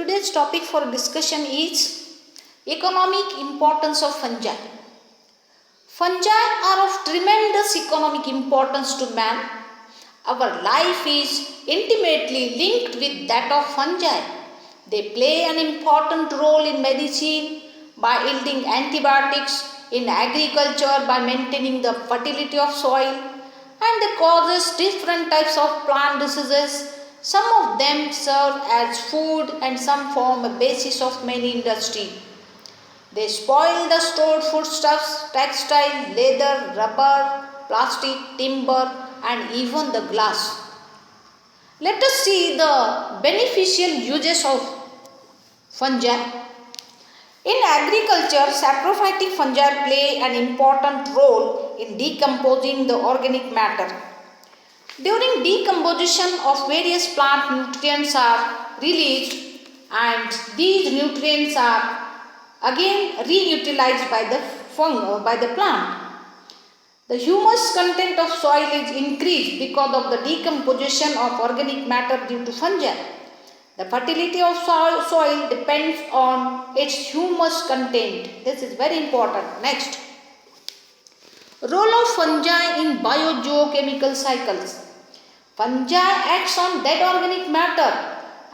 Today's topic for discussion is economic importance of fungi. Fungi are of tremendous economic importance to man. Our life is intimately linked with that of fungi. They play an important role in medicine by yielding antibiotics, in agriculture by maintaining the fertility of soil, and they causes different types of plant diseases. Some of them serve as food and some form a basis of many industry. They spoil the stored foodstuffs, textile, leather, rubber, plastic, timber, and even the glass. Let us see the beneficial uses of fungi. In agriculture, saprophytic fungi play an important role in decomposing the organic matter. During decomposition of various plant nutrients are released and these nutrients are again reutilized by the plant. The humus content of soil is increased because of the decomposition of organic matter due to fungi. The fertility of soil depends on its humus content. This is very important. Next, role of fungi in biogeochemical cycles. Fungi acts on dead organic matter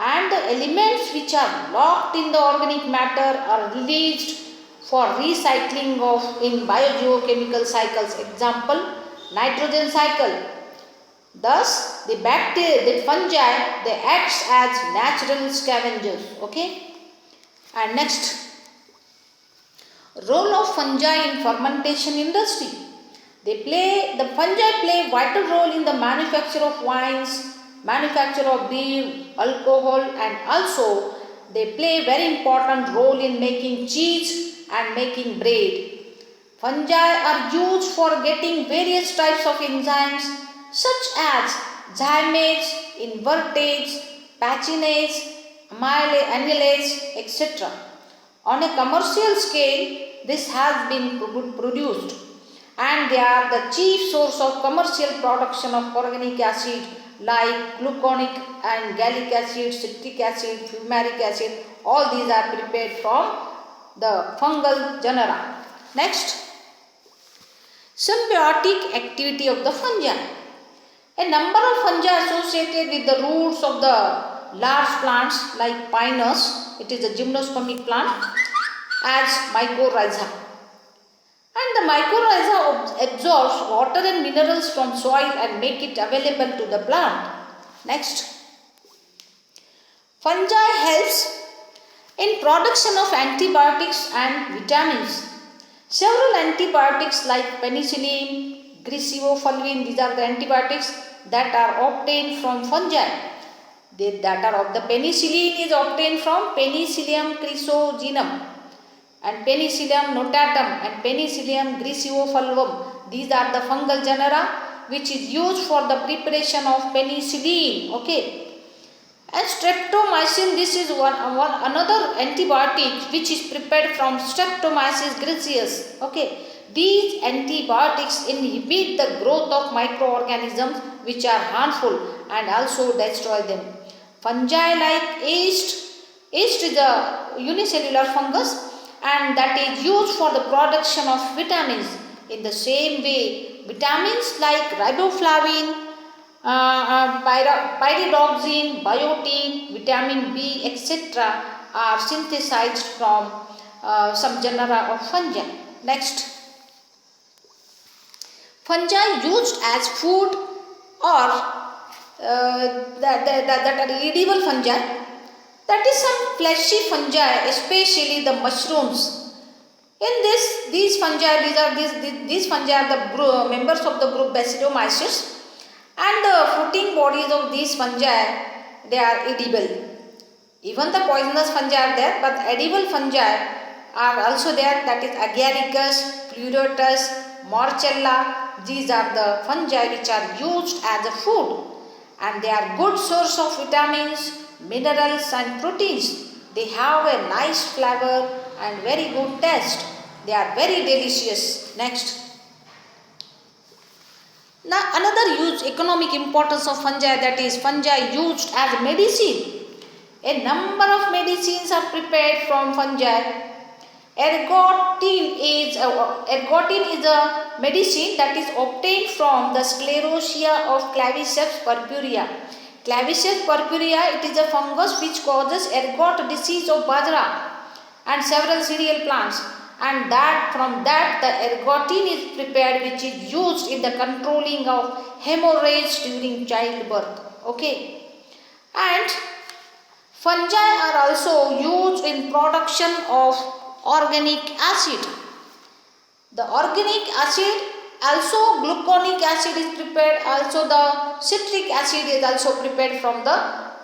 and the elements which are locked in the organic matter are released for recycling of in biogeochemical cycles. Example, nitrogen cycle. Thus, the fungi, they act as natural scavengers. Okay. And next, role of fungi in fermentation industry. The fungi play vital role in the manufacture of wines, manufacture of beer, alcohol, and also they play very important role in making cheese and making bread. Fungi are used for getting various types of enzymes such as zymates, invertase, pachinase, amylase, etc. On a commercial scale, this has been produced and they are the chief source of commercial production of organic acid like gluconic and gallic acid, citric acid, fumaric acid. All these are prepared from the fungal genera. Next, symbiotic activity of the fungi. A number of fungi associated with the roots of the large plants like pinus, it is a gymnospermic plant, as mycorrhiza. And the mycorrhiza absorbs water and minerals from soil and make it available to the plant. Next, fungi helps in production of antibiotics and vitamins. Several antibiotics like penicillin, griseofulvin, these are the antibiotics that are obtained from fungi. The penicillin is obtained from Penicillium chrysogenum and Penicillium notatum and Penicillium griseofulvum. These are the fungal genera which is used for the preparation of penicillin. Okay. And streptomycin, this is another antibiotic which is prepared from Streptomyces griseus. Okay. These antibiotics inhibit the growth of microorganisms which are harmful and also destroy them. Fungi like yeast is a unicellular fungus and that is used for the production of vitamins. In the same way, vitamins like riboflavin, pyridoxine, biotin, vitamin B, etc. are synthesized from some genera of fungi. Next, fungi used as food or that are edible fungi. That is some fleshy fungi, especially the mushrooms. In these fungi are the members of the group Basidiomyces, and the fruiting bodies of these fungi, they are edible. Even the poisonous fungi are there, but edible fungi are also there. That is Agaricus, Pleurotus, Morchella. These are the fungi which are used as a food, and they are good source of vitamins, minerals and proteins. They have a nice flavor and very good taste. They are very delicious. Next, now another economic importance of fungi, that is fungi used as medicine. A number of medicines are prepared from fungi. Ergotin is a medicine that is obtained from the sclerotia of Claviceps purpurea. Claviceps purpurea, it is a fungus which causes ergot disease of bajra and several cereal plants, and that from that the ergotin is prepared, which is used in the controlling of hemorrhage during childbirth. Okay, and fungi are also used in production of organic acid. The organic acid, also gluconic acid is prepared, also the citric acid is also prepared from the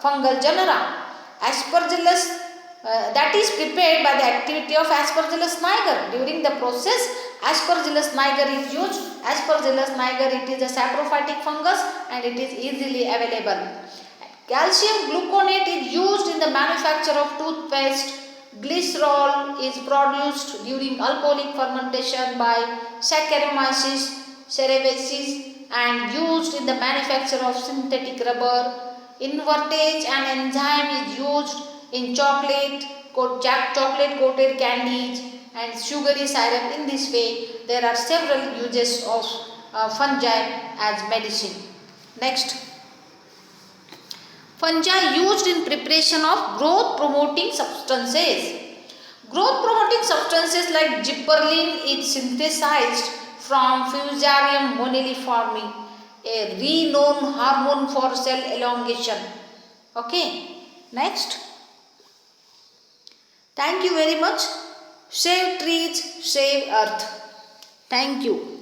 fungal genera. Aspergillus, that is prepared by the activity of Aspergillus niger. During the process, Aspergillus niger is used. Aspergillus niger, it is a saprophytic fungus and it is easily available. Calcium gluconate is used in the manufacture of toothpaste. Glycerol is produced during alcoholic fermentation by Saccharomyces cerevisiae and used in the manufacture of synthetic rubber. Invertase, an enzyme, is used in chocolate coated candies and sugary syrup. In this way, there are several uses of fungi as medicine. Next, fungi used in preparation of growth promoting substances. Growth promoting substances like gibberellin is synthesized from Fusarium moniliforme, a renowned hormone for cell elongation. Okay, next. Thank you very much. Save trees, save earth. Thank you.